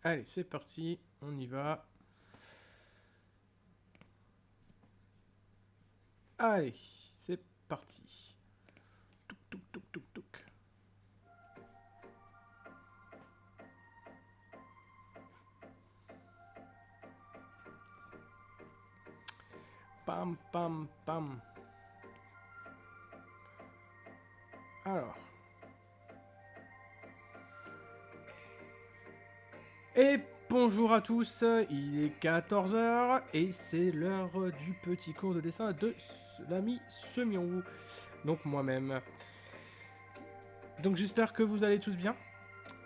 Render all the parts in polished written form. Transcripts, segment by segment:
Allez, c'est parti, on y va. Allez, c'est parti. Touk, touk, touk, touk, touk. Pam, pam, pam. Alors. Et bonjour à tous, il est 14 h et c'est l'heure du petit cours de dessin de l'ami Semion. Donc moi-même. Donc j'espère que vous allez tous bien.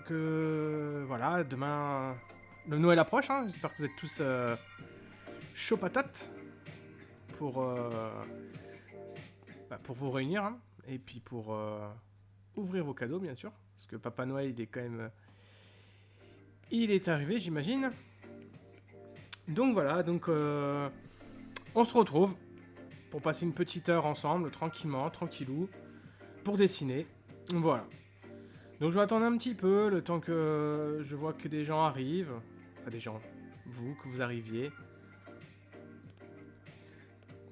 Que voilà, demain le Noël approche, hein. J'espère que vous êtes tous chaud patate pour, pour vous réunir, hein. Et puis pour ouvrir vos cadeaux, bien sûr. Parce que Papa Noël, il est quand même... il est arrivé, j'imagine. Donc voilà, donc on se retrouve pour passer une petite heure ensemble, tranquillement, tranquillou, pour dessiner. Voilà. Donc je vais attendre un petit peu, le temps que je vois que des gens arrivent. Enfin des gens, vous, que vous arriviez.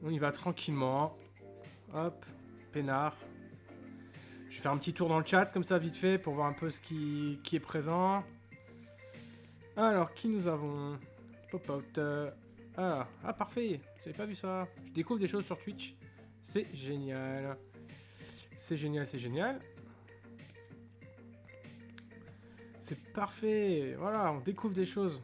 On y va tranquillement. Hop, peinard. Je vais faire un petit tour dans le chat, comme ça, vite fait, pour voir un peu ce qui est présent. Alors, qui nous avons? Pop out. Ah, parfait. J'avais pas vu ça. Je découvre des choses sur Twitch. C'est génial. C'est génial, c'est génial. C'est parfait. Voilà, on découvre des choses.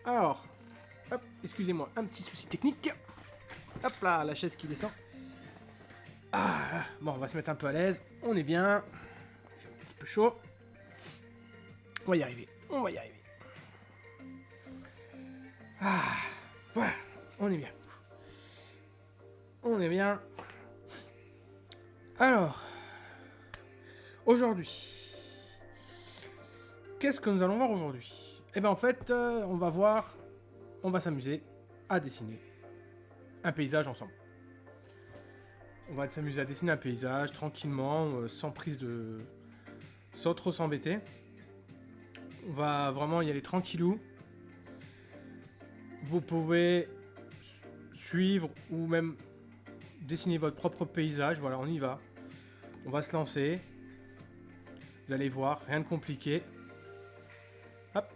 Alors, hop, excusez-moi, un petit souci technique. Hop là, la chaise qui descend. Ah, bon, on va se mettre un peu à l'aise. On est bien. Il fait un petit peu chaud. On va y arriver. On va y arriver. Ah, voilà. On est bien. On est bien. Alors, aujourd'hui, qu'est-ce que nous allons voir aujourd'hui? Eh bien, en fait, on va s'amuser à dessiner un paysage ensemble. On va s'amuser à dessiner un paysage tranquillement, sans prise de... sans trop s'embêter. On va vraiment y aller tranquillou. Vous pouvez suivre ou même dessiner votre propre paysage. Voilà, on y va. On va se lancer. Vous allez voir, rien de compliqué. Hop,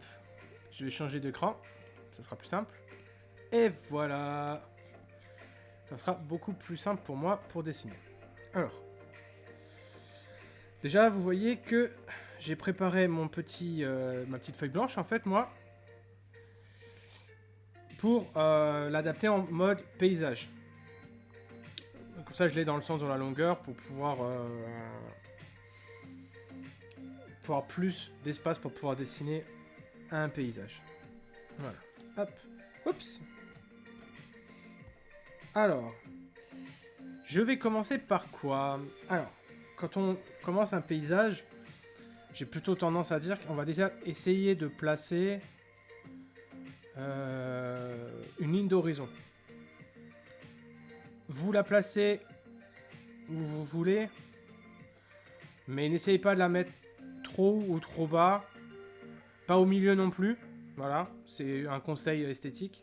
je vais changer d'écran. Ça sera plus simple. Et voilà. Ça sera beaucoup plus simple pour moi pour dessiner. Alors, déjà, vous voyez que j'ai préparé ma petite feuille blanche, en fait, moi, pour l'adapter en mode paysage. Comme ça, je l'ai dans le sens de la longueur pour pouvoir plus d'espace pour pouvoir dessiner un paysage. Voilà. Hop. Oups. Alors, je vais commencer par quoi? Alors, quand on commence un paysage, j'ai plutôt tendance à dire qu'on va déjà essayer de placer une ligne d'horizon. Vous la placez où vous voulez, mais n'essayez pas de la mettre trop ou trop bas, pas au milieu non plus. Voilà, c'est un conseil esthétique.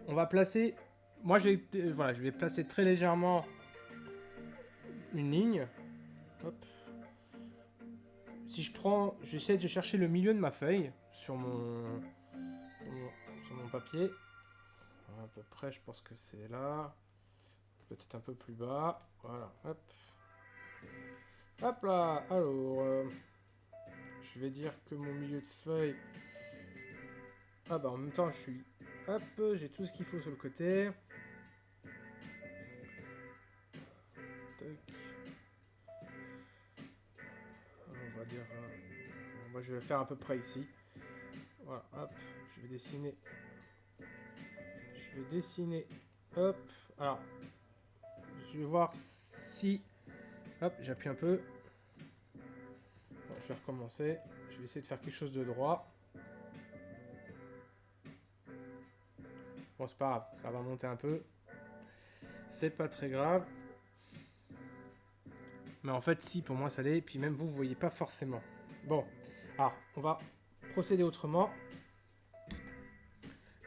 On va placer, moi je vais placer très légèrement une ligne. Hop. Si je prends, j'essaie de chercher le milieu de ma feuille sur mon papier. À peu près, je pense que c'est là. Peut-être un peu plus bas. Voilà, hop. Hop là. Alors, je vais dire que mon milieu de feuille... Ah bah en même temps, je suis... Hop, j'ai tout ce qu'il faut sur le côté. Tac. On va dire... moi, je vais le faire à peu près ici. Voilà, hop. Je vais dessiner... Hop. Alors, je vais voir si... Hop, j'appuie un peu. Bon, je vais recommencer. Je vais essayer de faire quelque chose de droit. Bon, c'est pas grave, ça va monter un peu. C'est pas très grave. Mais en fait, si, pour moi, ça l'est. Et puis même vous, vous voyez pas forcément. Bon, alors, on va procéder autrement.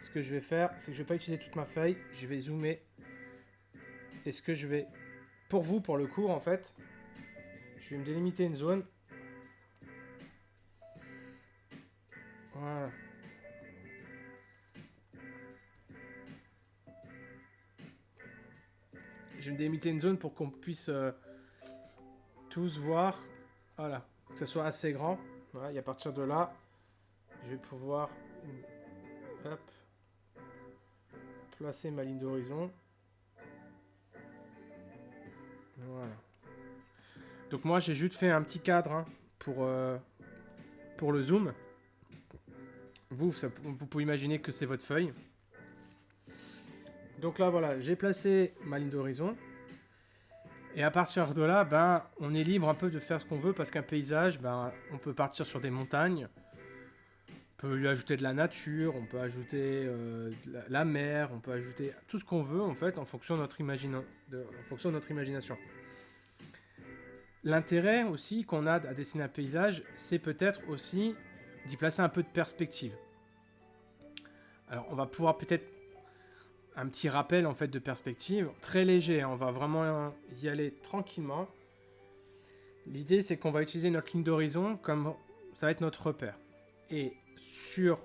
Ce que je vais faire, c'est que je vais pas utiliser toute ma feuille. Je vais zoomer. Et ce que je vais... Pour vous, pour le cours, en fait, je vais me délimiter une zone. Voilà. Je vais me délimiter une zone pour qu'on puisse tous voir. Voilà. Que ce soit assez grand. Voilà. Et à partir de là, je vais pouvoir hop, placer ma ligne d'horizon. Voilà. Donc moi, j'ai juste fait un petit cadre hein, pour le zoom. Vous pouvez imaginer que c'est votre feuille. Donc là, voilà, j'ai placé ma ligne d'horizon. Et à partir de là, ben, on est libre un peu de faire ce qu'on veut parce qu'un paysage, ben, on peut partir sur des montagnes, on peut lui ajouter de la nature, on peut ajouter la mer, on peut ajouter tout ce qu'on veut en fait en fonction de notre, imagination. L'intérêt aussi qu'on a à dessiner un paysage, c'est peut-être aussi d'y placer un peu de perspective. Alors on va pouvoir peut-être un petit rappel en fait de perspective, très léger, hein, on va vraiment y aller tranquillement. L'idée c'est qu'on va utiliser notre ligne d'horizon comme ça va être notre repère. Et en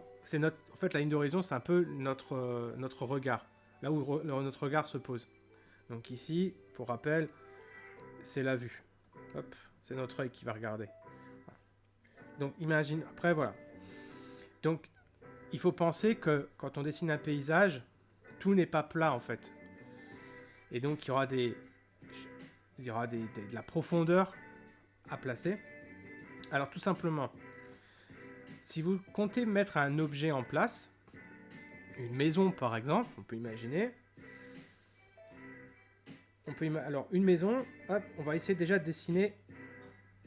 fait la ligne d'horizon c'est un peu notre regard, là où notre regard se pose. Donc ici, pour rappel, c'est la vue. Hop, c'est notre œil qui va regarder. Voilà. Donc imagine, après voilà. Donc il faut penser que quand on dessine un paysage, tout n'est pas plat en fait. Et donc il y aura de la profondeur à placer. Alors tout simplement, si vous comptez mettre un objet en place, une maison par exemple, on peut imaginer. Alors une maison, hop, on va essayer déjà de dessiner.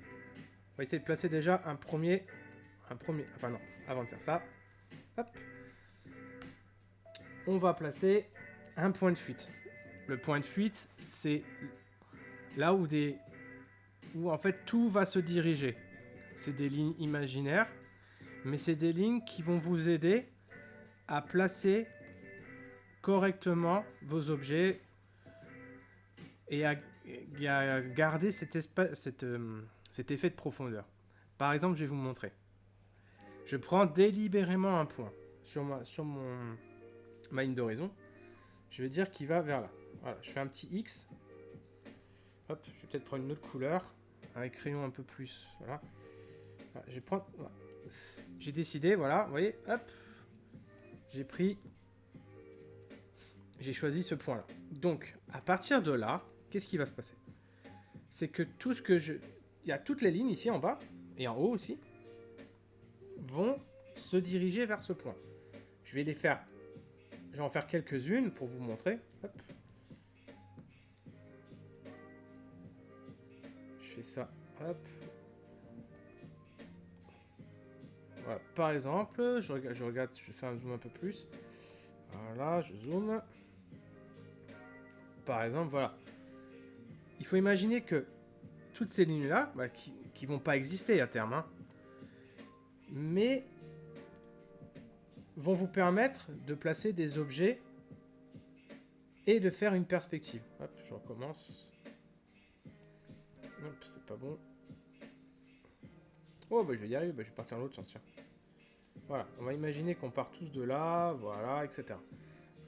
On va essayer de placer déjà un premier. Enfin non, avant de faire ça, hop, on va placer un point de fuite. Le point de fuite, c'est là où en fait tout va se diriger. C'est des lignes imaginaires, mais c'est des lignes qui vont vous aider à placer correctement vos objets et à garder cet effet de profondeur. Par exemple, je vais vous montrer. Je prends délibérément un point sur ma ligne d'horizon. Je vais dire qu'il va vers là. Voilà, je fais un petit X. Hop, je vais peut-être prendre une autre couleur, un crayon un peu plus. Voilà. Voilà, voilà. J'ai décidé, voilà, vous voyez, hop, j'ai choisi ce point-là. Donc, à partir de là, qu'est-ce qui va se passer? C'est que il y a toutes les lignes ici en bas et en haut aussi vont se diriger vers ce point. Je vais en faire quelques-unes pour vous montrer. Hop. Je fais ça, hop. Voilà. Par exemple, je regarde, je fais un zoom un peu plus. Voilà, je zoome. Par exemple, voilà. Il faut imaginer que toutes ces lignes-là, qui vont pas exister à terme, hein, mais vont vous permettre de placer des objets et de faire une perspective. Hop, je recommence. Hop, c'est pas bon. Oh, bah je vais y arriver, je vais partir dans l'autre sens, tiens. Voilà, on va imaginer qu'on part tous de là, voilà, etc.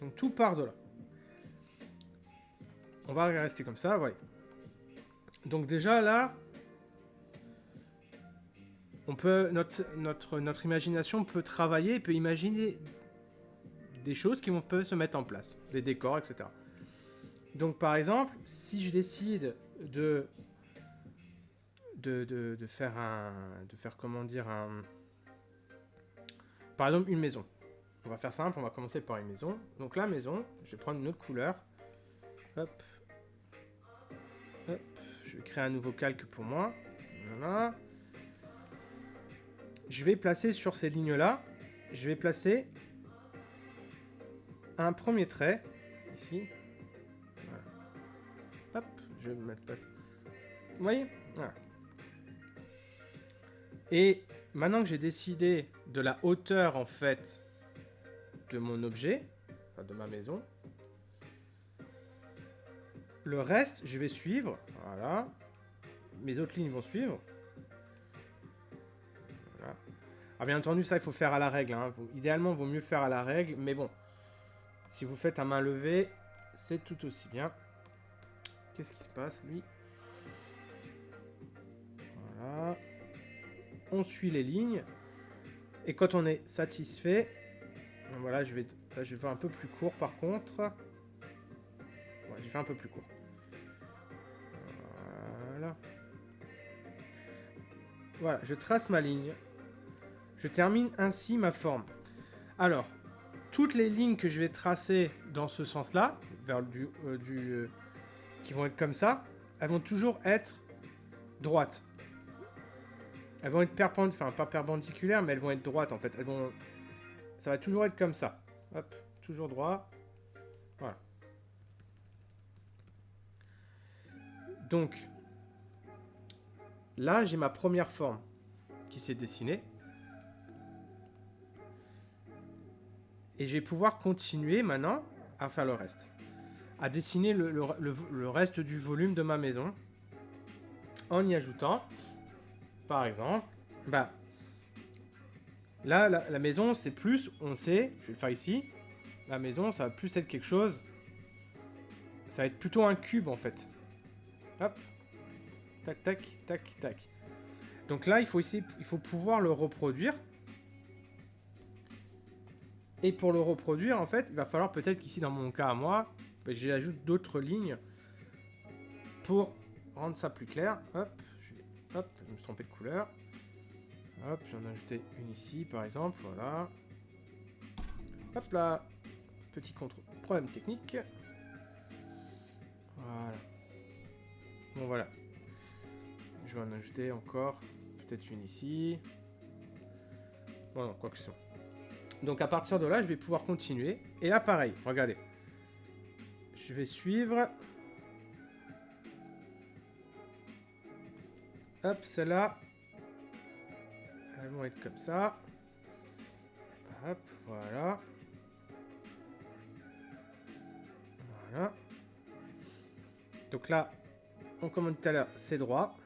Donc tout part de là. On va rester comme ça, ouais. Donc déjà là, on peut notre imagination peut travailler, peut imaginer des choses qui peuvent se mettre en place, des décors, etc. Donc par exemple, si je décide de faire par exemple une maison. On va faire simple, on va commencer par une maison. Donc la maison, je vais prendre une autre couleur. Hop. Hop. Je vais créer un nouveau calque pour moi. Voilà. Je vais placer sur ces lignes-là, je vais placer un premier trait, ici. Voilà. Hop, je vais me mettre place. Vous voyez? Voilà. Et maintenant que j'ai décidé de la hauteur, en fait, de mon objet, enfin de ma maison, le reste, je vais suivre. Voilà. Mes autres lignes vont suivre. Voilà. Alors bien entendu, ça, il faut faire à la règle. Hein. Idéalement, il vaut mieux le faire à la règle. Mais bon, si vous faites à main levée, c'est tout aussi bien. Qu'est-ce qui se passe, lui? Voilà. On suit les lignes. Et quand on est satisfait, voilà, je vais faire un peu plus court par contre. Ouais, j'ai fait un peu plus court. Voilà. Voilà, je trace ma ligne. Je termine ainsi ma forme. Alors, toutes les lignes que je vais tracer dans ce sens-là, vers qui vont être comme ça, elles vont toujours être droites. Elles vont être perpendiculaires, enfin pas perpendiculaires, mais elles vont être droites en fait. Ça va toujours être comme ça. Hop, toujours droit. Voilà. Donc, là, j'ai ma première forme qui s'est dessinée. Et je vais pouvoir continuer maintenant à faire le reste. À dessiner le reste du volume de ma maison. En y ajoutant, par exemple, bah, là, la maison, c'est plus, on sait, je vais le faire ici, la maison, ça va plus être quelque chose, ça va être plutôt un cube, en fait. Hop, tac, tac, tac, tac. Donc là, il faut pouvoir le reproduire. Et pour le reproduire, en fait, il va falloir peut-être qu'ici, dans mon cas à moi, j'ajoute d'autres lignes pour rendre ça plus clair. Hop, je me suis trompé de couleur. Hop, j'en ai ajouté une ici, par exemple, voilà. Hop là, petit problème technique. Voilà. Bon, voilà. Je vais en ajouter encore, peut-être une ici. Bon, non, quoi que ce soit. Donc à partir de là, je vais pouvoir continuer. Et là, pareil, regardez. Je vais suivre. Hop, celle-là. Elles vont être comme ça. Hop, voilà. Voilà. Donc là, on comme tout à l'heure, c'est droit.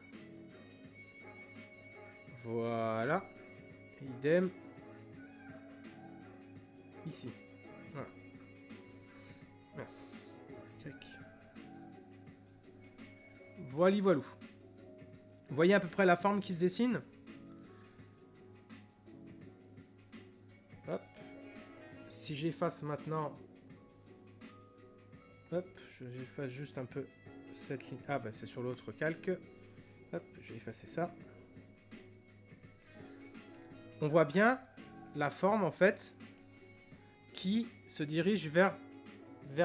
Voilà. Idem. Ici. Voilà. Merci. Voilà, voilou. Vous voyez à peu près la forme qui se dessine? Hop. Si j'efface maintenant... Hop, j'efface juste un peu cette ligne. Ah bah c'est sur l'autre calque. Hop, je vais effacer ça. On voit bien la forme en fait qui se dirige vers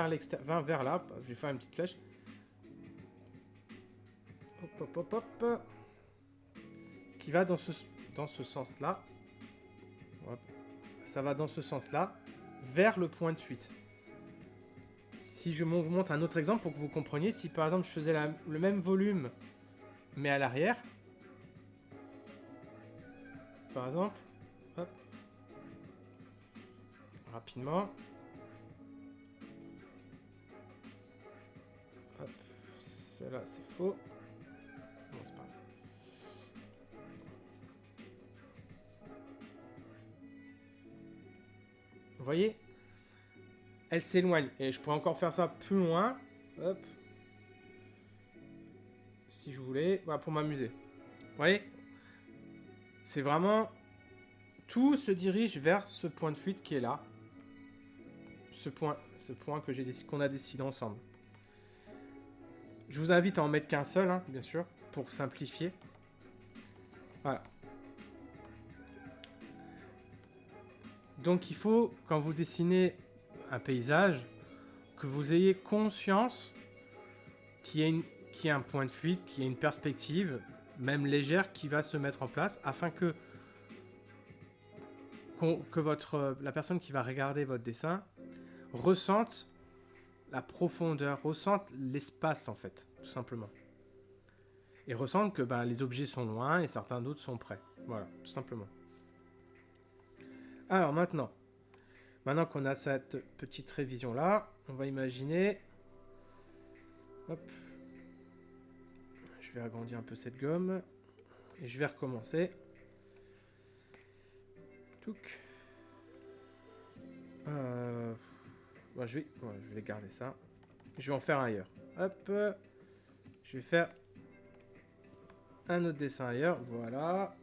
l'extérieur, vers là. Je vais faire une petite flèche. Hop, hop, hop, hop. Qui va dans ce sens-là. Ça va dans ce sens-là, vers le point de fuite. Si je vous montre un autre exemple pour que vous compreniez, si par exemple je faisais le même volume, mais à l'arrière, par exemple, hop, rapidement, hop, celle-là c'est faux, bon c'est pas grave. Vous voyez, elle s'éloigne. Et je pourrais encore faire ça plus loin. Hop. Si je voulais. Voilà, pour m'amuser. Vous voyez, c'est vraiment... Tout se dirige vers ce point de fuite qui est là. Ce point qu'on a décidé ensemble. Je vous invite à en mettre qu'un seul, hein, bien sûr, pour simplifier. Voilà. Donc il faut, quand vous dessinez un paysage, que vous ayez conscience qu'il y a un point de fuite, qu'il y a une perspective, même légère, qui va se mettre en place, afin que la personne qui va regarder votre dessin ressente la profondeur, ressente l'espace en fait, tout simplement. et ressentent que ben, les objets sont loin et certains d'autres sont près. Voilà, tout simplement. Alors maintenant qu'on a cette petite révision là, on va imaginer... Hop. Je vais agrandir un peu cette gomme. Et je vais recommencer. Touc. Bon, je vais garder ça. Je vais en faire ailleurs. Hop. Je vais faire un autre dessin ailleurs. Voilà.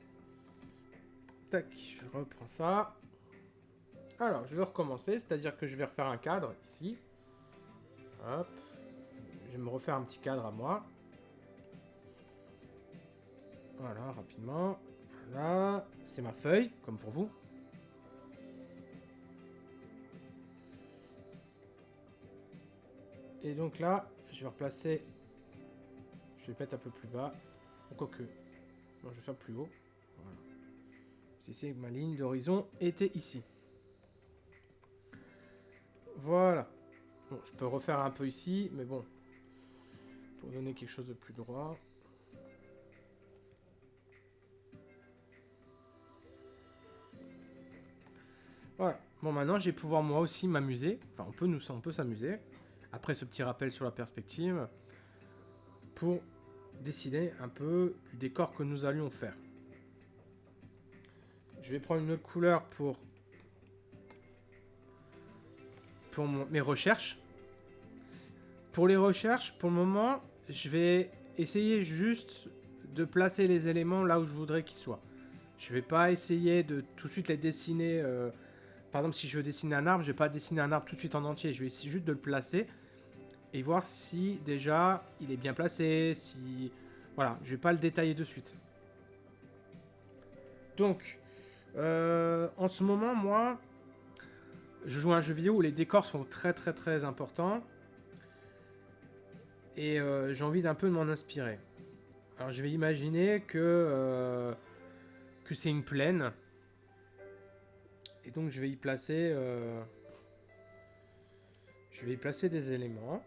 Tac, je reprends ça. Alors, je vais recommencer. C'est-à-dire que je vais refaire un cadre ici. Hop. Je vais me refaire un petit cadre à moi. Voilà, rapidement. Voilà. C'est ma feuille, comme pour vous. Et donc là, je vais replacer... Je vais mettre un peu plus bas. Quoique... Non, je vais faire plus haut. Voilà. Ici, ma ligne d'horizon était ici. Voilà. Bon, je peux refaire un peu ici, mais bon. Pour donner quelque chose de plus droit. Voilà. Bon, maintenant, je vais pouvoir moi aussi m'amuser. Enfin, on peut s'amuser. Après ce petit rappel sur la perspective. Pour décider un peu du décor que nous allions faire. Je vais prendre une autre couleur pour mes recherches. Pour les recherches, pour le moment, je vais essayer juste de placer les éléments là où je voudrais qu'ils soient. Je vais pas essayer de tout de suite les dessiner. Par exemple, si je veux dessiner un arbre, je vais pas dessiner un arbre tout de suite en entier. Je vais essayer juste de le placer et voir si déjà il est bien placé. Si voilà, je vais pas le détailler de suite. Donc, en ce moment, moi, je joue à un jeu vidéo où les décors sont très très très importants. Et j'ai envie d'un peu de m'en inspirer. Alors je vais imaginer que c'est une plaine. Et donc je vais y placer des éléments.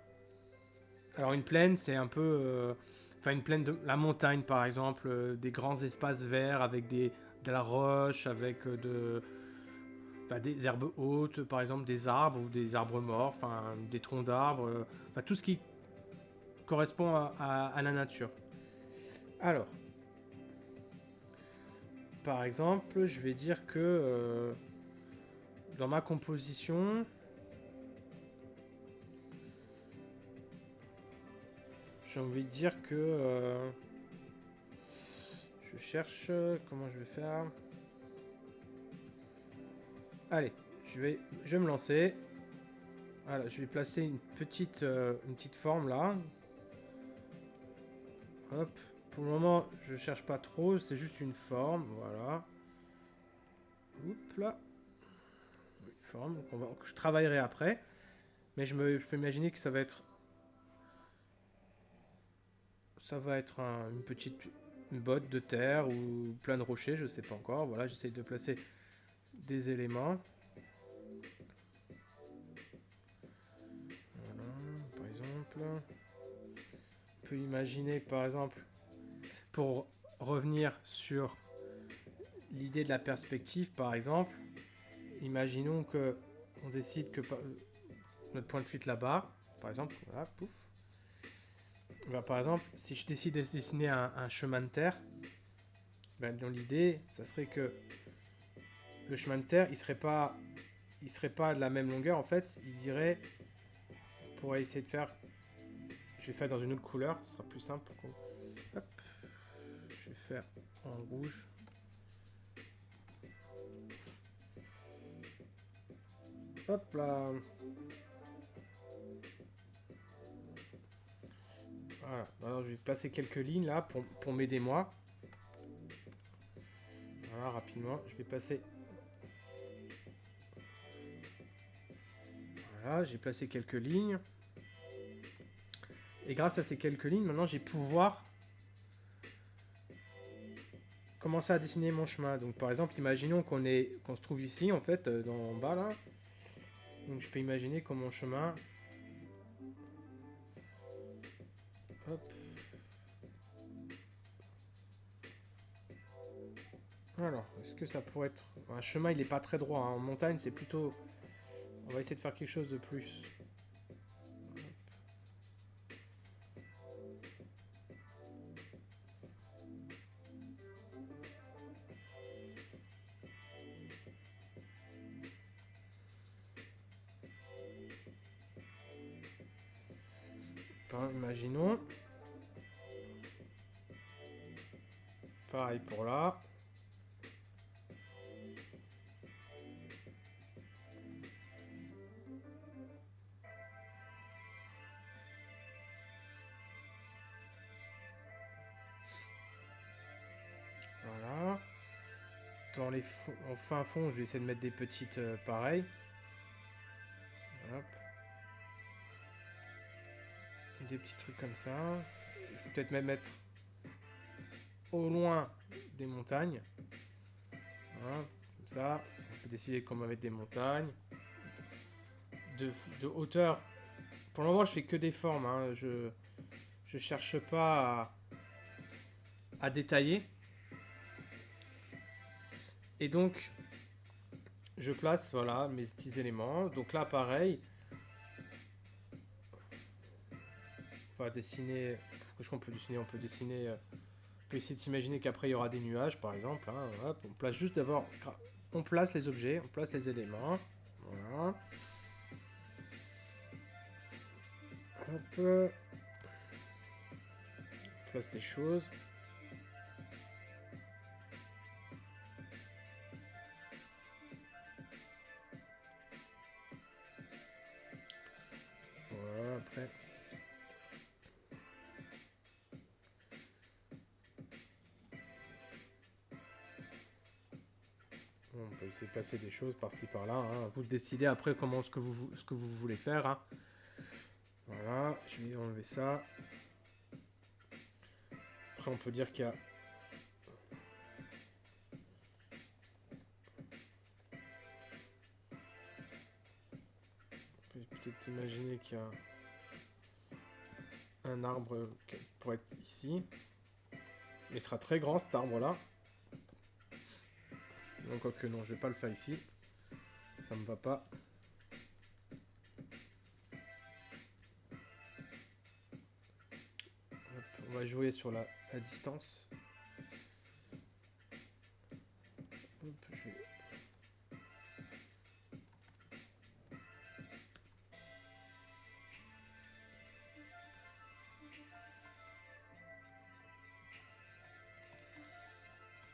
Alors une plaine, c'est un peu... Enfin une plaine de la montagne par exemple, des grands espaces verts avec de la roche, avec des herbes hautes, par exemple des arbres ou des arbres morts, enfin des troncs d'arbres, tout ce qui correspond à la nature. Alors, par exemple, je vais dire que dans ma composition, j'ai envie de dire que je cherche comment je vais faire. Allez, je vais me lancer. Voilà, je vais placer une petite forme là. Hop. Pour le moment, je cherche pas trop, c'est juste une forme, voilà. Oups là. Une forme que je travaillerai après. Mais je peux imaginer que ça va être une petite botte de terre ou plein de rochers, je sais pas encore. Voilà, j'essaye de placer des éléments. Voilà, par exemple. On peut imaginer, par exemple, pour revenir sur l'idée de la perspective, par exemple, imaginons que on décide que notre point de fuite là-bas, par exemple, voilà, pouf. Ben, par exemple, si je décide de dessiner un chemin de terre, ben, dans l'idée, ça serait que le chemin de terre, il serait pas de la même longueur en fait. Il irait, on pourrait essayer de faire, je vais faire dans une autre couleur, ce sera plus simple. Hop, je vais faire en rouge. Hop là. Voilà. Alors je vais placer quelques lignes là pour m'aider moi. Voilà, rapidement, je vais passer. Voilà, j'ai placé quelques lignes. Et grâce à ces quelques lignes, maintenant, j'ai pouvoir commencer à dessiner mon chemin. Donc, par exemple, imaginons qu'on se trouve ici, en fait, en bas, là. Donc, je peux imaginer que mon chemin... Hop. Alors, est-ce que ça pourrait être... Un chemin, il est pas très droit, hein. En montagne, c'est plutôt... On va essayer de faire quelque chose de plus. Imaginons. Pareil pour là. Voilà. Dans les en fin fond, je vais essayer de mettre des petites pareilles. Hop. Des petits trucs comme ça. Je vais peut-être même mettre au loin des montagnes. Voilà, comme ça. On peut décider comment mettre des montagnes. De hauteur. Pour le moment, je fais que des formes. Hein. Je cherche pas à détailler. Et donc, je place voilà, mes petits éléments. Donc là, pareil. On va dessiner. Qu'est-ce qu'on peut dessiner? On peut dessiner. On peut essayer de s'imaginer qu'après il y aura des nuages, par exemple. Hein, hop, on place juste d'abord. On place les objets, on place les éléments. Voilà. Hop. On place des choses. Voilà, après. On peut essayer de placer des choses par-ci par-là. Hein. Vous décidez après comment ce que vous voulez faire. Hein. Voilà, je vais enlever ça. Après, on peut dire qu'il y a. On peut peut-être imaginer qu'il y a un arbre qui pourrait être ici. Mais il sera très grand cet arbre-là. Donc, quoique non, je vais pas le faire ici. Ça me va pas. Hop, on va jouer sur la distance. Hop, je vais...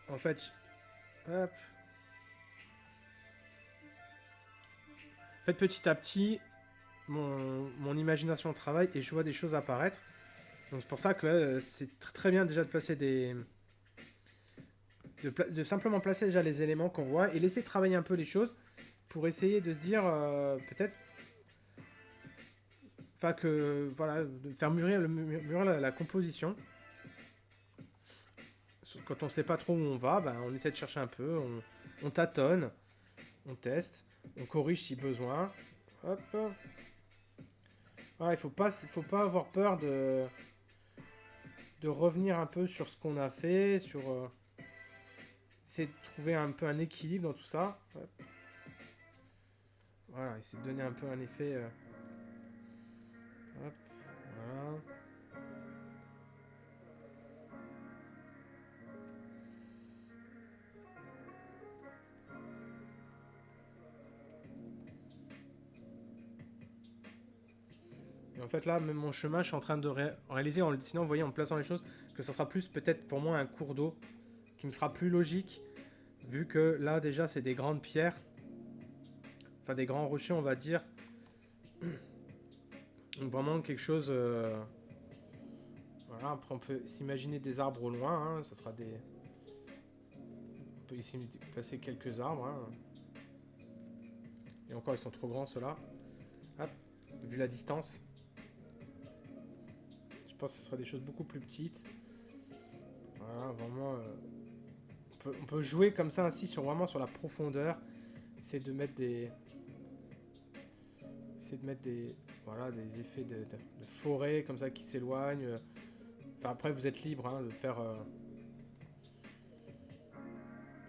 En fait, hop. En fait, petit à petit, mon imagination travaille et je vois des choses apparaître. Donc c'est pour ça que là, c'est très bien déjà de placer des... De simplement placer déjà les éléments qu'on voit et laisser travailler un peu les choses pour essayer de se dire peut-être... Enfin que... Voilà, de faire mûrir la composition. Quand on sait pas trop où on va, ben, on essaie de chercher un peu, on tâtonne, on teste, on corrige si besoin. Hop. Voilà, il faut pas avoir peur de revenir un peu sur ce qu'on a fait, sur essayer de trouver un peu un équilibre dans tout ça. Hop. Voilà, essayer de donner un peu un effet. Hop, voilà. Et en fait là, même mon chemin, je suis en train de réaliser en le dessinant, vous voyez, en plaçant les choses, que ça sera plus peut-être pour moi un cours d'eau, qui me sera plus logique, vu que là déjà c'est des grandes pierres, enfin des grands rochers on va dire. Donc vraiment quelque chose... Voilà, après on peut s'imaginer des arbres au loin, hein, ça sera des... On peut ici placer quelques arbres. Hein. Et encore ils sont trop grands ceux-là. Hop, vu la distance. Je pense que ce sera des choses beaucoup plus petites. Voilà, vraiment... on peut jouer comme ça ainsi vraiment sur la profondeur. Essayer de mettre des... Voilà, des effets de forêt comme ça qui s'éloignent. Enfin, après vous êtes libre hein, de faire...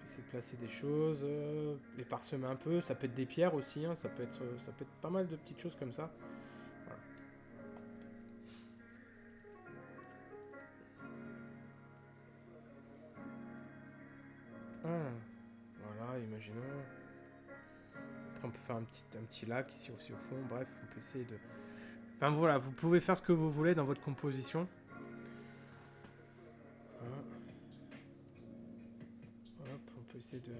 Essayer de placer des choses, les parsemer un peu. Ça peut être des pierres aussi, hein, ça peut être pas mal de petites choses comme ça. Voilà. Voilà, imaginons. Après, on peut faire un petit lac ici aussi au fond. Bref, on peut essayer de... Enfin voilà, vous pouvez faire ce que vous voulez dans votre composition. Voilà. Hop, on peut essayer de...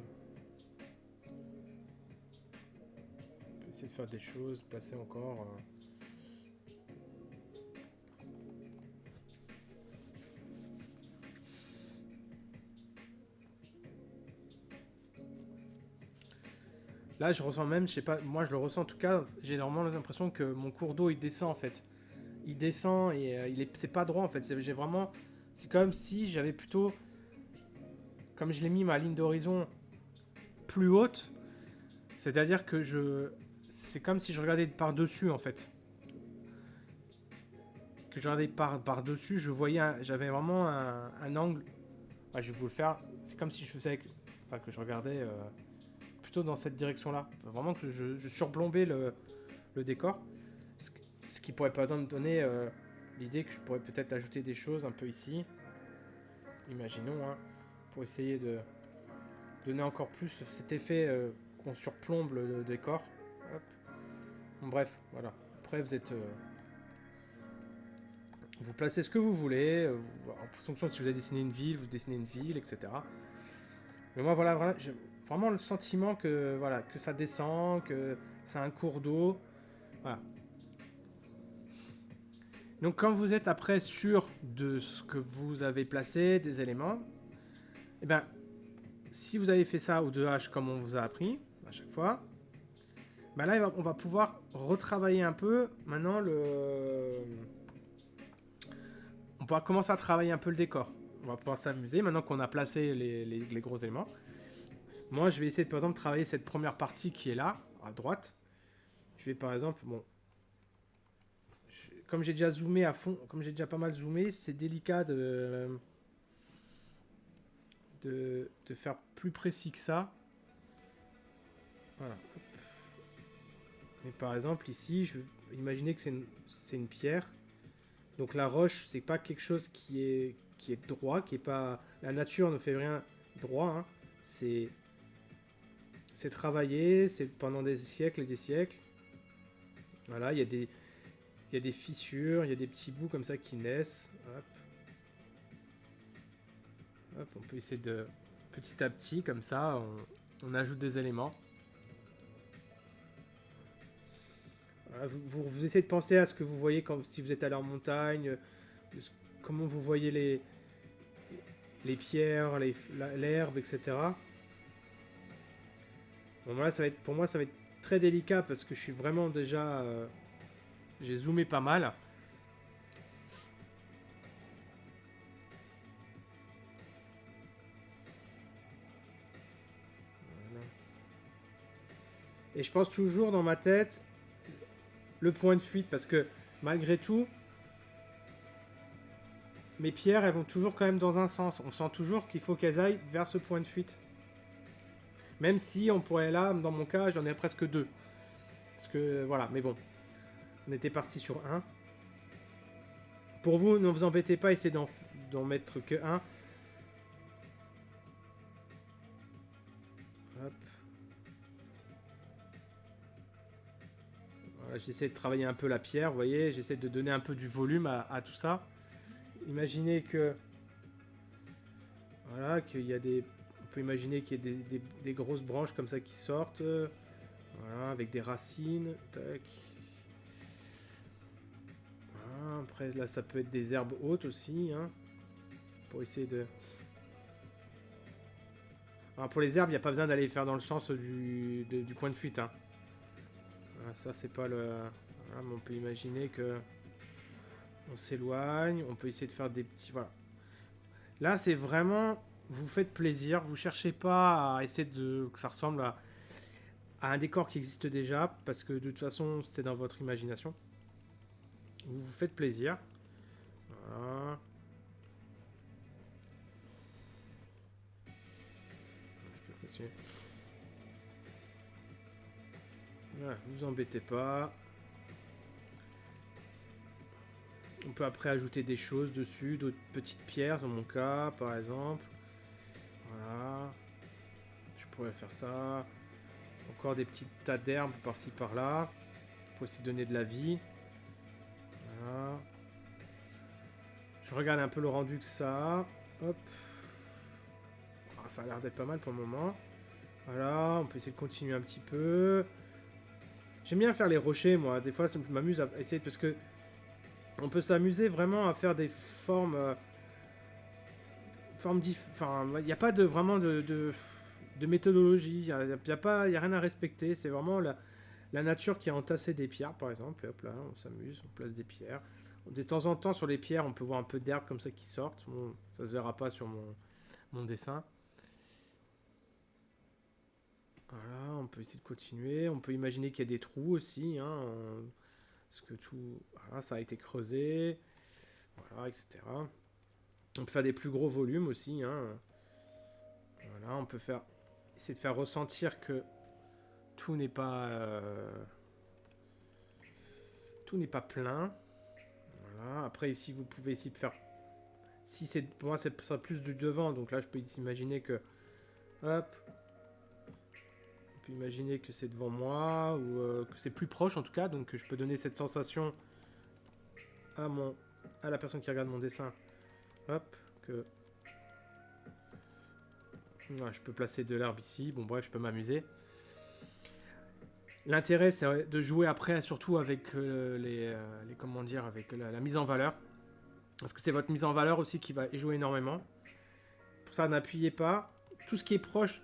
faire des choses, passer encore... Là, je ressens même, je sais pas, moi je le ressens en tout cas, j'ai vraiment l'impression que mon cours d'eau il descend en fait. Il descend et c'est pas droit en fait. J'ai vraiment, c'est comme si j'avais plutôt, comme je l'ai mis ma ligne d'horizon plus haute, c'est-à-dire que c'est comme si je regardais par-dessus en fait. Que je regardais par-dessus, j'avais vraiment un angle. Ouais, je vais vous le faire. C'est comme si je faisais, enfin que je regardais plutôt dans cette direction-là. Enfin, vraiment que je surplombais le décor. Ce qui pourrait par exemple donner l'idée que je pourrais peut-être ajouter des choses un peu ici. Imaginons, hein, pour essayer de donner encore plus cet effet qu'on surplombe le décor. Hop. Bon, bref, voilà. Après, vous placez ce que vous voulez. En fonction de si vous avez dessiné une ville, vous dessinez une ville, etc. Mais moi, voilà, j'ai vraiment le sentiment que, voilà, que ça descend, que c'est un cours d'eau. Voilà. Donc quand vous êtes après sûr de ce que vous avez placé, des éléments, eh bien, si vous avez fait ça au 2H comme on vous a appris à chaque fois, ben là on va pouvoir retravailler un peu. Maintenant, on pourra commencer à travailler un peu le décor. On va pouvoir s'amuser maintenant qu'on a placé les gros éléments. Moi, je vais essayer de, par exemple, travailler cette première partie qui est là, à droite. Je vais par exemple, bon, comme j'ai déjà zoomé à fond, comme j'ai déjà pas mal zoomé, c'est délicat de faire plus précis que ça. Voilà. Et par exemple, ici, je vais imaginer que c'est une pierre. Donc la roche, c'est pas quelque chose qui est droit, qui est pas... La nature ne fait rien droit. Hein. C'est travaillé, c'est pendant des siècles et des siècles. Voilà, il y a des fissures, il y a des petits bouts comme ça qui naissent. Hop. Hop, on peut essayer de... Petit à petit, comme ça, on ajoute des éléments. Voilà, vous essayez de penser à ce que vous voyez quand, si vous êtes allé en montagne, comment vous voyez les pierres, l'herbe, etc. Bon, voilà, pour moi, ça va être très délicat parce que je suis vraiment déjà... j'ai zoomé pas mal. Voilà. Et je pense toujours dans ma tête le point de fuite parce que malgré tout, mes pierres, elles vont toujours quand même dans un sens. On sent toujours qu'il faut qu'elles aillent vers ce point de fuite. Même si on pourrait là, dans mon cas, j'en ai presque deux. Parce que voilà, mais bon. On était parti sur un. Pour vous, ne vous embêtez pas, essayez d'en mettre que un. Hop. Voilà, j'essaie de travailler un peu la pierre, vous voyez. J'essaie de donner un peu du volume à tout ça. Imaginez que... Voilà, qu'il y a des... On peut imaginer qu'il y a des grosses branches comme ça qui sortent. Voilà, avec des racines. Tac. Voilà, après, là, ça peut être des herbes hautes aussi. Hein, pour essayer de... Alors, pour les herbes, il n'y a pas besoin d'aller faire dans le sens du point de fuite. Hein. Voilà, ça, c'est pas le... Voilà, mais on peut imaginer que... On s'éloigne. On peut essayer de faire des petits... Voilà. Là, c'est vraiment... Vous faites plaisir. Vous cherchez pas à essayer que ça ressemble à un décor qui existe déjà. Parce que de toute façon, c'est dans votre imagination. Vous vous faites plaisir. Voilà. continuer. Voilà, vous embêtez pas. On peut après ajouter des choses dessus, d'autres petites pierres dans mon cas, par exemple. Voilà. Je pourrais faire ça. Encore des petits tas d'herbes par-ci par-là. Pour aussi donner de la vie. Voilà. Je regarde un peu le rendu que ça a. Hop. Ah, ça a l'air d'être pas mal pour le moment. Voilà, on peut essayer de continuer un petit peu. J'aime bien faire les rochers, moi. Des fois, ça m'amuse à essayer parce que on peut s'amuser vraiment à faire des formes. Enfin, il n'y a pas de vraiment de méthodologie. Il n'y a rien à respecter. C'est vraiment la nature qui a entassé des pierres, par exemple. Et hop là, on s'amuse, on place des pierres. De temps en temps, sur les pierres, on peut voir un peu d'herbe comme ça qui sortent. Bon, ça se verra pas sur mon dessin. Voilà, on peut essayer de continuer. On peut imaginer qu'il y a des trous aussi. Hein, parce que tout. Voilà, ça a été creusé. Voilà, etc. On peut faire des plus gros volumes aussi. Hein. Voilà, on peut essayer de faire ressentir que tout n'est pas. Tout n'est pas plein. Voilà. Après, ici, vous pouvez essayer de faire. Si c'est. Pour moi, c'est ça plus du devant. Donc là, je peux imaginer que. Hop. On peut imaginer que c'est devant moi. Ou que c'est plus proche en tout cas. Donc je peux donner cette sensation à la personne qui regarde mon dessin. Hop. Que. Ouais, je peux placer de l'herbe ici. Bon, bref, je peux m'amuser. L'intérêt, c'est de jouer après, surtout avec comment dire, avec la mise en valeur. Parce que c'est votre mise en valeur aussi qui va jouer énormément. Pour ça, n'appuyez pas. Tout ce qui est proche,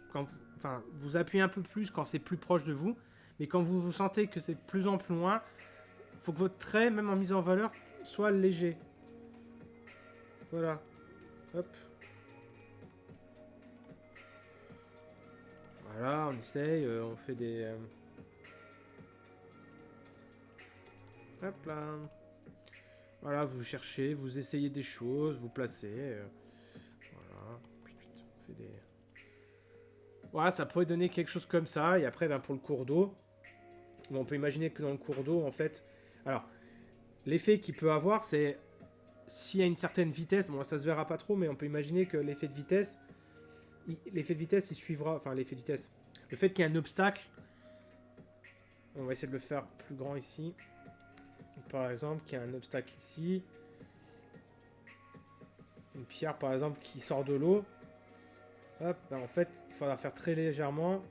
vous appuyez un peu plus quand c'est plus proche de vous. Mais quand vous sentez que c'est de plus en plus loin, il faut que votre trait, même en mise en valeur, soit léger. Voilà. Hop. Voilà, on essaye, on fait des... Hop là. Voilà, vous cherchez, vous essayez des choses, vous placez. Voilà. On fait des... Voilà, ça pourrait donner quelque chose comme ça. Et après, pour le cours d'eau, on peut imaginer que dans le cours d'eau, en fait... Alors, l'effet qu'il peut avoir, c'est... S'il y a une certaine vitesse, bon, ça se verra pas trop, mais on peut imaginer que l'effet de vitesse... L'effet de vitesse, il suivra... Enfin, l'effet de vitesse... Le fait qu'il y ait un obstacle... On va essayer de le faire plus grand ici. Par exemple, qu'il y a un obstacle ici. Une pierre, par exemple, qui sort de l'eau. Hop, en fait, il faudra faire très légèrement.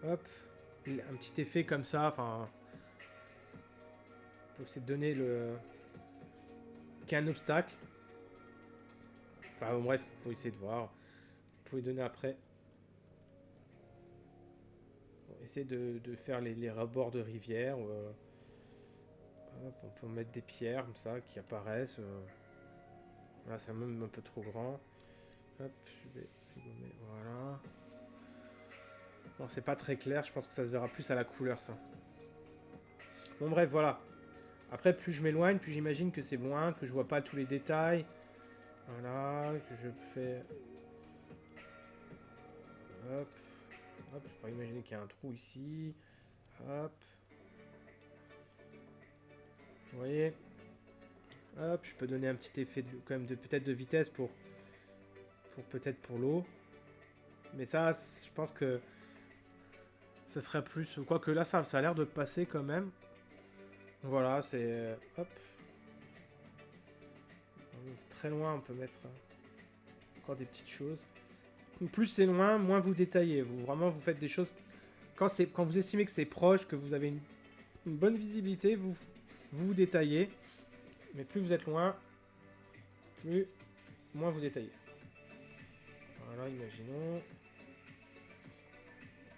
Hop. Un petit effet comme ça, enfin... Pour essayer de donner le... Qu'il y a un obstacle. Enfin, bref, il faut essayer de voir. Vous pouvez donner après. Bon, essayer de faire les rebords de rivière. Hop, on peut mettre des pierres comme ça qui apparaissent. Là, c'est même un peu trop grand. Hop, je vais gommer. Voilà. Bon, c'est pas très clair. Je pense que ça se verra plus à la couleur, ça. Bon, bref, voilà. Après, plus je m'éloigne, plus j'imagine que c'est loin, que je vois pas tous les détails. Voilà, que je fais... Hop. Hop, je peux imaginer qu'il y a un trou ici. Hop. Vous voyez? Hop, je peux donner un petit effet quand même peut-être de vitesse pour peut-être pour l'eau. Mais ça, je pense que ça serait plus... Quoique là, ça a l'air de passer quand même. Voilà, c'est... Hop. Très loin, on peut mettre encore des petites choses. Plus c'est loin, moins vous détaillez. Vraiment, vous faites des choses... Quand vous estimez que c'est proche, que vous avez une bonne visibilité, vous détaillez. Mais plus vous êtes loin, moins vous détaillez. Voilà, imaginons.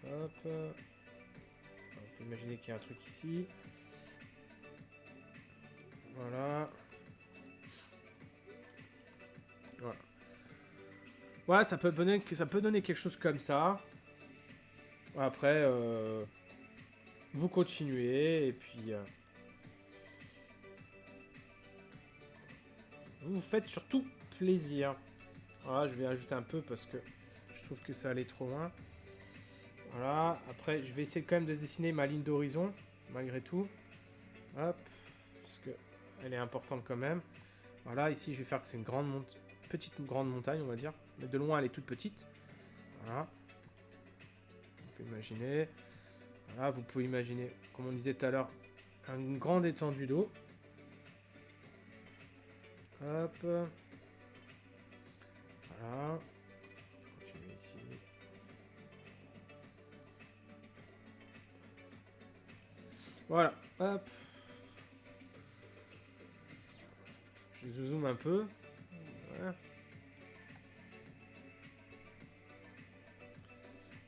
Hop. On peut imaginer qu'il y a un truc ici. Voilà. Voilà. Voilà, ça peut donner quelque chose comme ça. Après, vous continuez et puis vous faites surtout plaisir. Voilà, je vais ajouter un peu parce que je je trouve que ça allait trop loin. Voilà, après je vais essayer quand même de dessiner ma ligne d'horizon, malgré tout. Hop, parce que elle est importante quand même. Voilà, ici je vais faire que c'est une grande montagne, on va dire. Mais de loin elle est toute petite. Voilà. On peut imaginer. Voilà, vous pouvez imaginer, comme on disait tout à l'heure, une grande étendue d'eau. Hop. Voilà. Continuer ici. Voilà, hop. Je zoome un peu. Voilà.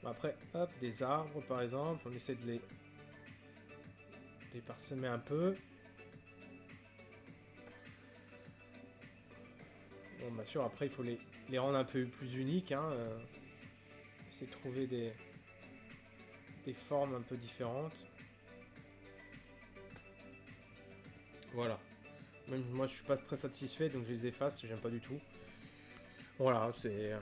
Bon, après, hop, des arbres par exemple. On essaie de les parsemer un peu. Bon, bien sûr, après, il faut les rendre un peu plus uniques. Hein, essayer de trouver des formes un peu différentes. Voilà. Même moi, je suis pas très satisfait, donc je les efface. J'aime pas du tout. Voilà, c'est...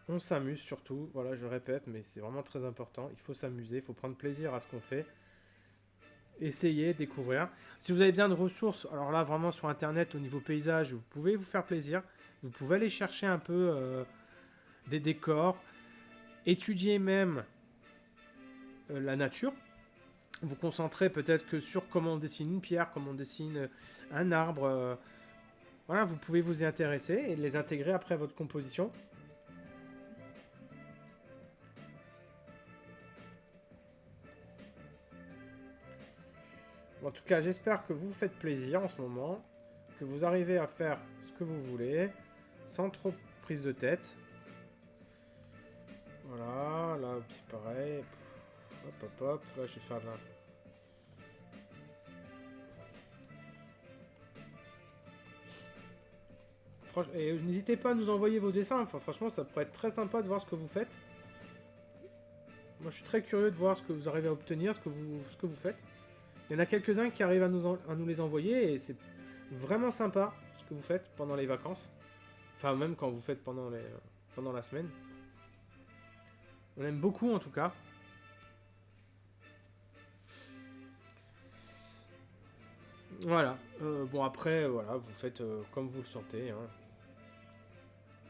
On s'amuse surtout. Voilà, je le répète, mais c'est vraiment très important. Il faut s'amuser, il faut prendre plaisir à ce qu'on fait. Essayez, découvrir. Si vous avez besoin de ressources, alors là, vraiment sur Internet, au niveau paysage, vous pouvez vous faire plaisir. Vous pouvez aller chercher un peu des décors. Étudier même la nature. Vous concentrez peut-être que sur comment on dessine une pierre, comment on dessine un arbre. Voilà, vous pouvez vous y intéresser et les intégrer après à votre composition. En tout cas, j'espère que vous vous faites plaisir en ce moment, que vous arrivez à faire ce que vous voulez, sans trop prise de tête. Voilà, là c'est pareil. Hop, hop, hop, là je vais faire là. Et n'hésitez pas à nous envoyer vos dessins, enfin, franchement ça pourrait être très sympa de voir ce que vous faites. Moi je suis très curieux de voir ce que vous arrivez à obtenir, ce que vous faites. Il y en a quelques-uns qui arrivent à nous les envoyer et c'est vraiment sympa ce que vous faites pendant les vacances. Enfin même quand vous faites pendant la semaine. On aime beaucoup en tout cas. Voilà. Bon après, voilà, vous faites comme vous le sentez. Hein.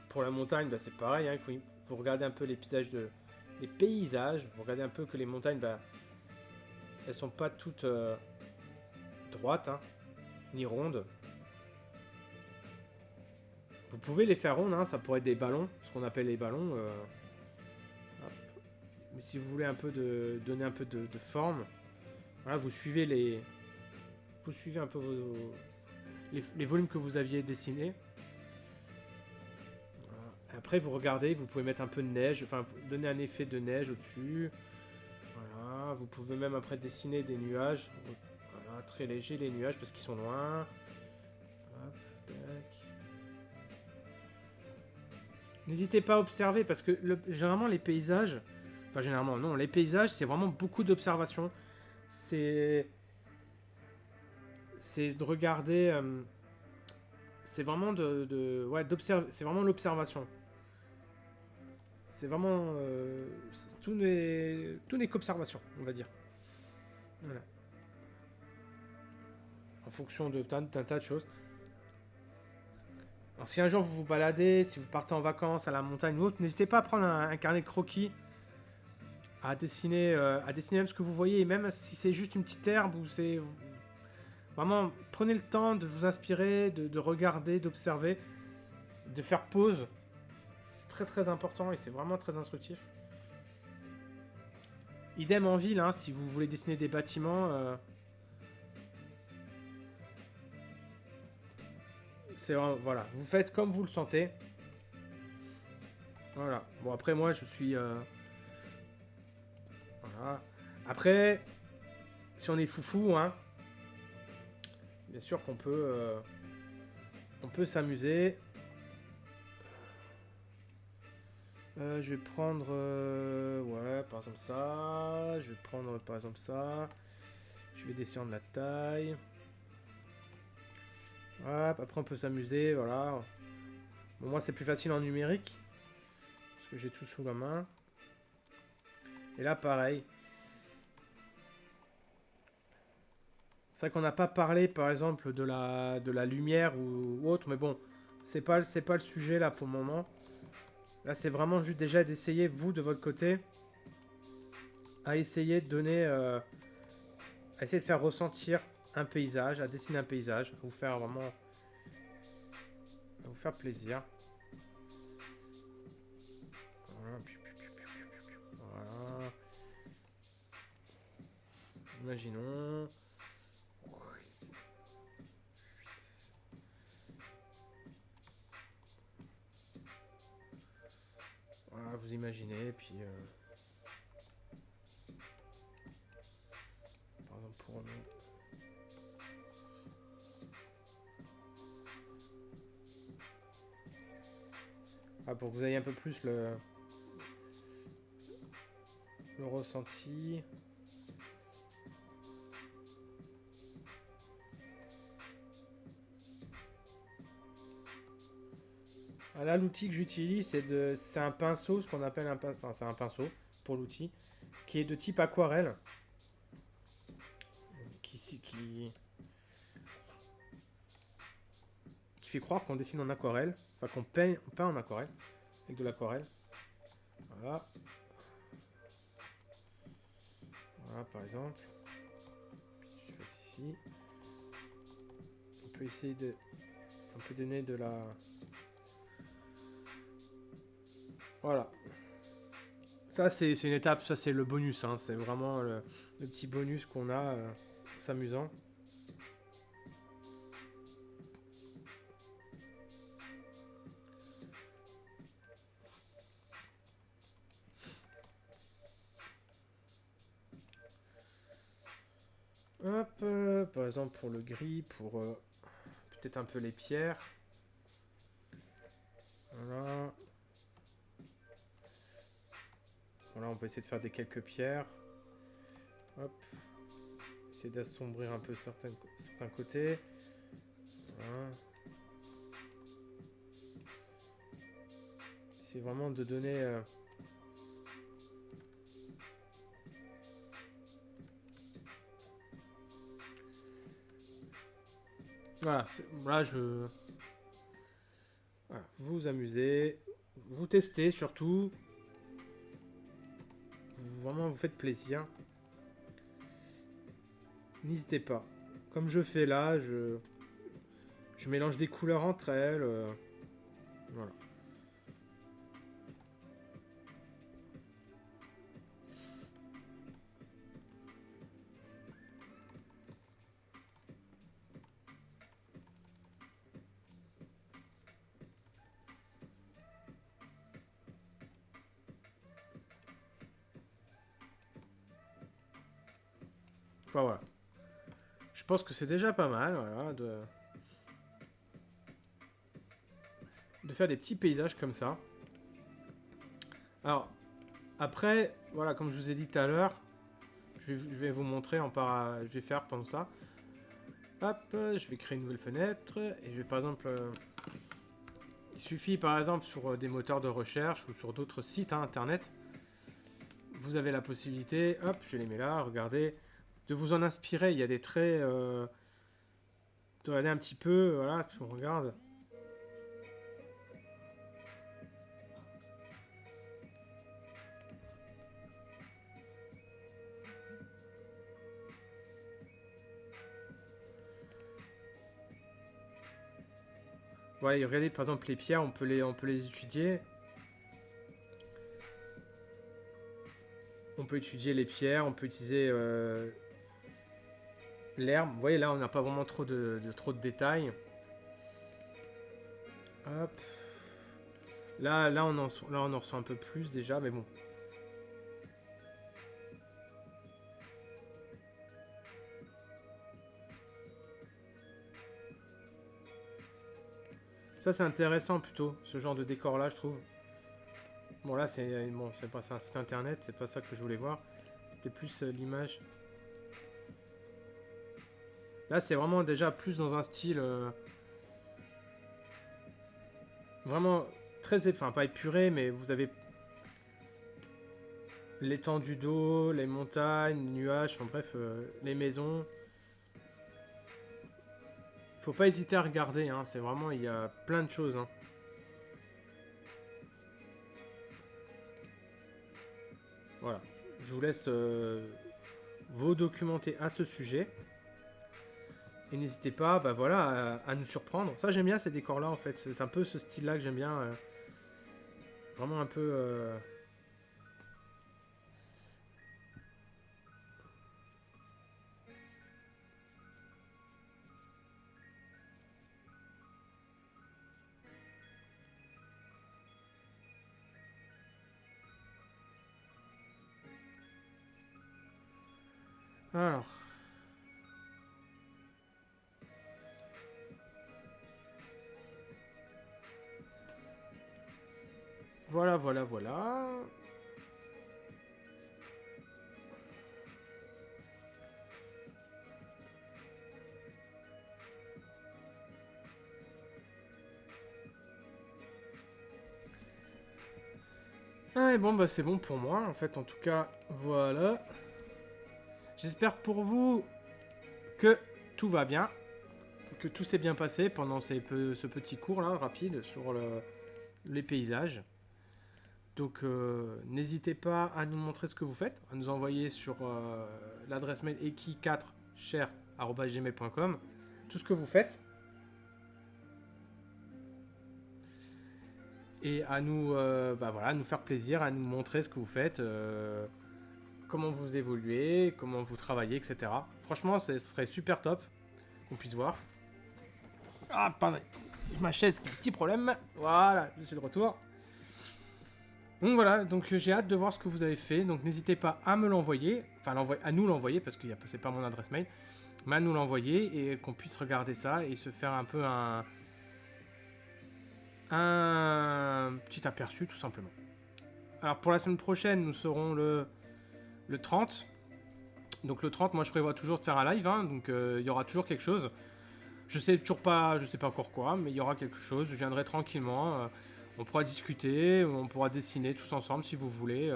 Pour la montagne, bah, c'est pareil. Hein, il faut regarder un peu les paysages. Vous regardez un peu que les montagnes, bah, elles sont pas toutes droites, hein, ni rondes. Vous pouvez les faire rondes, hein, ça pourrait être des ballons, ce qu'on appelle les ballons. Mais si vous voulez donner un peu de forme, voilà, vous suivez un peu les volumes que vous aviez dessinés. Voilà. Après, vous regardez, vous pouvez mettre un peu de neige, enfin, donner un effet de neige au-dessus. Voilà, vous pouvez même après dessiner des nuages. Voilà, très légers les nuages parce qu'ils sont loin. Hop, tac. N'hésitez pas à observer parce que généralement les paysages, enfin généralement non, les paysages c'est vraiment beaucoup d'observation. C'est de regarder, c'est vraiment d'observer, c'est vraiment l'observation. C'est vraiment tout n'est qu'observation, on va dire. Voilà. En fonction d'un tas de choses. Alors si un jour vous vous baladez, si vous partez en vacances à la montagne ou autre, n'hésitez pas à prendre un carnet de croquis, à dessiner même ce que vous voyez, et même si c'est juste une petite herbe ou c'est... Vraiment, prenez le temps de vous inspirer, de regarder, d'observer, de faire pause. C'est très très important et c'est vraiment très instructif. Idem en ville, hein, si vous voulez dessiner des bâtiments... c'est vraiment, voilà, vous faites comme vous le sentez. Voilà. Bon, après, moi, je suis... Voilà. Après, si on est foufou, hein, bien sûr qu'on peut... on peut s'amuser. Je vais prendre... ouais, par exemple ça. Je vais prendre, par exemple, ça. Je vais descendre la taille. Hop, après, on peut s'amuser, voilà. Bon, moi, c'est plus facile en numérique. Parce que j'ai tout sous la main. Et là, pareil. C'est vrai qu'on n'a pas parlé, par exemple, de la lumière ou autre. Mais bon, c'est pas le sujet, là, pour le moment. Là, c'est vraiment juste déjà d'essayer, vous, de votre côté, à essayer de donner... à essayer de faire ressentir un paysage, à dessiner un paysage, à vous faire vraiment... à vous faire plaisir. Voilà. Voilà. Imaginons... Voilà, vous imaginez, puis... par exemple, pour nous... Ah, pour que vous ayez un peu plus le ressenti. Ah, là, l'outil que j'utilise, c'est un pinceau, ce qu'on appelle un pinceau, enfin, c'est un pinceau pour l'outil, qui est de type aquarelle, qui fait croire qu'on dessine en aquarelle, enfin qu'on peint en aquarelle, avec de l'aquarelle. Voilà. Voilà, par exemple. Je fais ici. On peut essayer de... On peut donner de la... Voilà. Ça, c'est une étape, ça c'est le bonus, hein. C'est vraiment le petit bonus qu'on a, s'amusant. Hop, par exemple pour le gris, pour peut-être un peu les pierres. Voilà. Voilà, on peut essayer de faire des quelques pierres. Hop. Essayer d'assombrir un peu certains côtés. Voilà. C'est vraiment de donner... Voilà, là je... Voilà, vous vous amusez, vous testez surtout. Vraiment vous faites plaisir. N'hésitez pas. Comme je fais là, je mélange des couleurs entre elles. Voilà. Enfin voilà. Je pense que c'est déjà pas mal, voilà, de faire des petits paysages comme ça. Alors, après, voilà, comme je vous ai dit tout à l'heure, je vais vous montrer je vais faire pendant ça. Hop, je vais créer une nouvelle fenêtre et je vais par exemple... il suffit par exemple sur des moteurs de recherche ou sur d'autres sites internet, vous avez la possibilité, hop, je les mets là, regardez, de vous en inspirer. Il y a des traits... de regarder un petit peu, voilà, si on regarde... Ouais, regardez par exemple les pierres, on peut les étudier. On peut étudier les pierres, on peut utiliser l'herbe. Vous voyez là, on n'a pas vraiment trop de détails. Hop. Là, on en reçoit un peu plus déjà, mais bon. Ça, c'est intéressant plutôt, ce genre de décor-là, je trouve. Bon, là, c'est pas un site internet, c'est pas ça que je voulais voir. C'était plus l'image. Là, c'est vraiment déjà plus dans un style... vraiment très, enfin pas épuré, mais vous avez l'étendue d'eau, les montagnes, les nuages, enfin bref, les maisons. Faut pas hésiter à regarder, hein, c'est vraiment, il y a plein de choses. Hein. Voilà, je vous laisse vous documenter à ce sujet. Et n'hésitez pas bah voilà, à nous surprendre. Ça j'aime bien ces décors-là en fait, c'est un peu ce style-là que j'aime bien. Vraiment un peu... Alors... Voilà, voilà, voilà. Ah, et bon, bah c'est bon pour moi, en fait, en tout cas, voilà. J'espère pour vous que tout va bien, que tout s'est bien passé pendant ce petit cours-là, rapide, sur les paysages. Donc, n'hésitez pas à nous montrer ce que vous faites, à nous envoyer sur l'adresse mail eki4cher@gmail.com tout ce que vous faites. Et à nous, bah voilà, nous faire plaisir, à nous montrer ce que vous faites, comment vous évoluez, comment vous travaillez, etc. Franchement, ce serait super top qu'on puisse voir. Ah, pardon, ma chaise qui a un petit problème. Voilà, je suis de retour. Donc voilà, donc j'ai hâte de voir ce que vous avez fait. Donc n'hésitez pas à me l'envoyer, enfin à nous l'envoyer parce que c'est pas mon adresse mail, mais à nous l'envoyer et qu'on puisse regarder ça et se faire un peu un petit aperçu tout simplement. Alors pour la semaine prochaine, nous serons le 30. Donc le 30, moi je prévois toujours de faire un live, hein, donc il y aura toujours quelque chose. Je sais pas encore quoi, mais il y aura quelque chose. Je viendrai tranquillement. On pourra discuter, on pourra dessiner tous ensemble si vous voulez.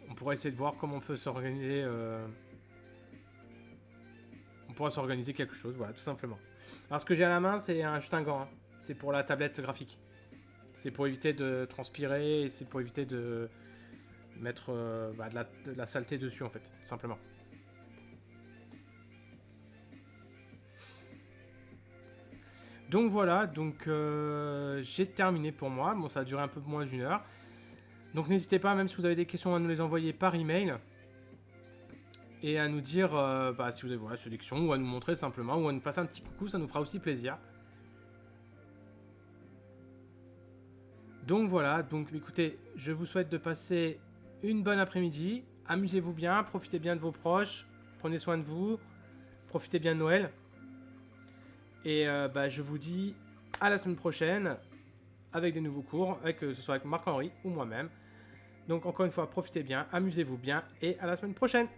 On pourra essayer de voir comment on peut s'organiser. On pourra s'organiser quelque chose, voilà, tout simplement. Alors ce que j'ai à la main, c'est juste un gant. Hein. C'est pour la tablette graphique. C'est pour éviter de transpirer et c'est pour éviter de mettre de la saleté dessus en fait, tout simplement. Donc voilà, donc j'ai terminé pour moi. Bon, ça a duré un peu moins d'une heure. Donc n'hésitez pas, même si vous avez des questions, à nous les envoyer par email. Et à nous dire si vous avez voilà, des questions, ou à nous montrer simplement, ou à nous passer un petit coucou, ça nous fera aussi plaisir. Donc voilà, donc écoutez, je vous souhaite de passer une bonne après-midi. Amusez-vous bien, profitez bien de vos proches, prenez soin de vous, profitez bien de Noël. Et je vous dis à la semaine prochaine avec des nouveaux cours, que ce soit avec Marc-Henri ou moi-même. Donc encore une fois, profitez bien, amusez-vous bien et à la semaine prochaine.